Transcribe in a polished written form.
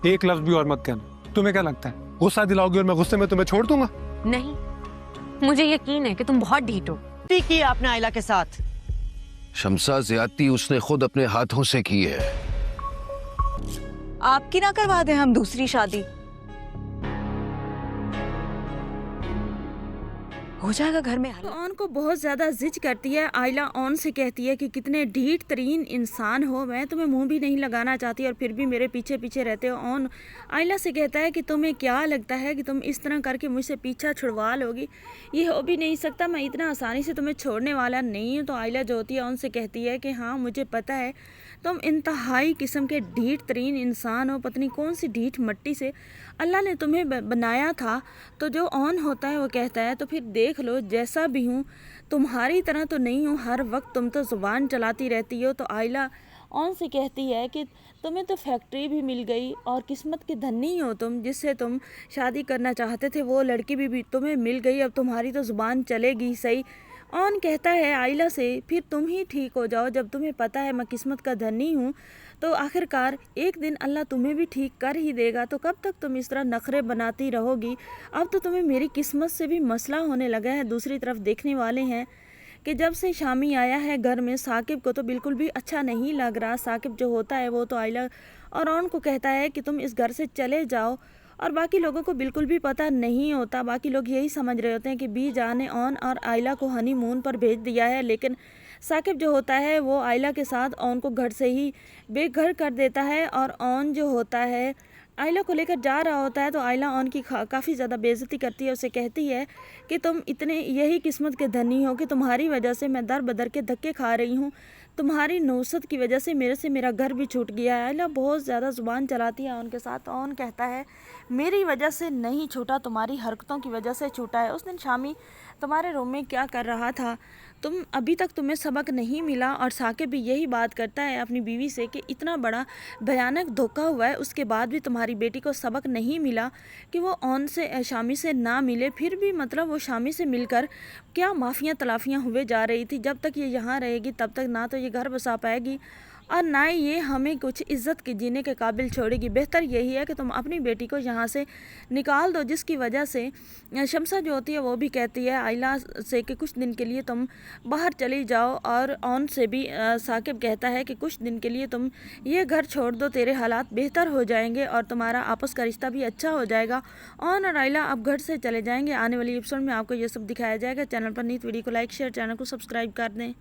एक लफ्ज भी और मत कहना। तुम्हें क्या लगता है गुस्सा दिलाओगे और मैं गुस्से में तुम्हें छोड़ दूंगा? नहीं, मुझे यकीन है कि तुम बहुत ढीठ हो। की आपने आयला के साथ। शमसा ज्यादती उसने खुद अपने हाथों से की है। आपकी ना करवा दें हम दूसरी शादी? हो जाएगा घर में। तो ऑन को बहुत ज़्यादा जिद करती है। आयला ऑन से कहती है कि कितने ढीठ तरीन इंसान हो, मैं तुम्हें मुंह भी नहीं लगाना चाहती और फिर भी मेरे पीछे पीछे रहते हो। ऑन आयला से कहता है कि तुम्हें क्या लगता है कि तुम इस तरह करके मुझसे पीछा छुड़वा लोगी? ये हो भी नहीं सकता, मैं इतना आसानी से तुम्हें छोड़ने वाला नहीं हूँ। तो आयला जो होती है ऑन से कहती है कि हाँ मुझे पता है तुम इंतहाई किस्म के ढीठ तरीन इंसान हो, पता नहीं कौन सी ढीठ मट्टी से अल्लाह ने तुम्हें बनाया था। तो जो ऑन होता है वो कहता है तो फिर देख लो जैसा भी हूँ, तुम्हारी तरह तो नहीं हूँ, हर वक्त तुम तो ज़ुबान चलाती रहती हो। तो आयला ऑन से कहती है कि तुम्हें तो फैक्ट्री भी मिल गई और किस्मत के धनी हो तुम, जिससे तुम शादी करना चाहते थे वो लड़की भी तुम्हें मिल गई, अब तुम्हारी तो ज़ुबान चलेगी सही। ऑन कहता है आयला से फिर तुम ही ठीक हो जाओ, जब तुम्हें पता है मैं किस्मत का धनी हूँ तो आखिरकार एक दिन अल्लाह तुम्हें भी ठीक कर ही देगा। तो कब तक तुम इस तरह नखरे बनाती रहोगी? अब तो तुम्हें मेरी किस्मत से भी मसला होने लगा है। दूसरी तरफ देखने वाले हैं कि जब से शामी आया है घर में, साकिब को तो बिल्कुल भी अच्छा नहीं लग रहा। साकिब जो होता है वो तो आयला और ऑन को कहता है कि तुम इस घर से चले जाओ, और बाकी लोगों को बिल्कुल भी पता नहीं होता। बाकी लोग यही समझ रहे होते हैं कि बी जान ने ऑन और आयला को हनीमून पर भेज दिया है, लेकिन साकिब जो होता है वो आयला के साथ ऑन को घर से ही बेघर कर देता है। और ऑन जो होता है आयला को लेकर जा रहा होता है तो आयला ऑन की काफ़ी ज़्यादा बेइज्जती करती है। उसे कहती है कि तुम इतने यही किस्मत के धनी हो कि तुम्हारी वजह से मैं दर बदर के धक्के खा रही हूँ, तुम्हारी नौसत की वजह से मेरा घर भी छूट गया है। आयला बहुत ज़्यादा ज़ुबान चलाती है ऑन के साथ। ऑन कहता है मेरी वजह से नहीं छूटा, तुम्हारी हरकतों की वजह से छूटा है। उस दिन शामी तुम्हारे रूम में क्या कर रहा था? अभी तक तुम्हें सबक नहीं मिला। और साकिब भी यही बात करता है अपनी बीवी से कि इतना बड़ा भयानक धोखा हुआ है, उसके बाद भी तुम्हारी बेटी को सबक नहीं मिला कि वो ऑन से शामी से ना मिले। फिर भी मतलब वो शामी से मिलकर क्या माफियाँ तलाफियाँ हुए जा रही थी। जब तक ये यहाँ रहेगी तब तक ना तो ये घर बसा पाएगी और ना ही ये हमें कुछ इज़्ज़त के जीने के काबिल छोड़ेगी। बेहतर यही है कि तुम अपनी बेटी को यहाँ से निकाल दो, जिसकी वजह से शमसा जो होती है वो भी कहती है आयला से कि कुछ दिन के लिए तुम बाहर चली जाओ। और ऑन से भी साकिब कहता है कि कुछ दिन के लिए तुम ये घर छोड़ दो, तेरे हालात बेहतर हो जाएंगे और तुम्हारा आपस का रिश्ता भी अच्छा हो जाएगा। ऑन और आयला अब घर से चले जाएंगे। आने वाली एपिसोड में आपको ये सब दिखाया जाएगा। चैनल पर नीत वीडियो को लाइक शेयर, चैनल को सब्सक्राइब कर दें।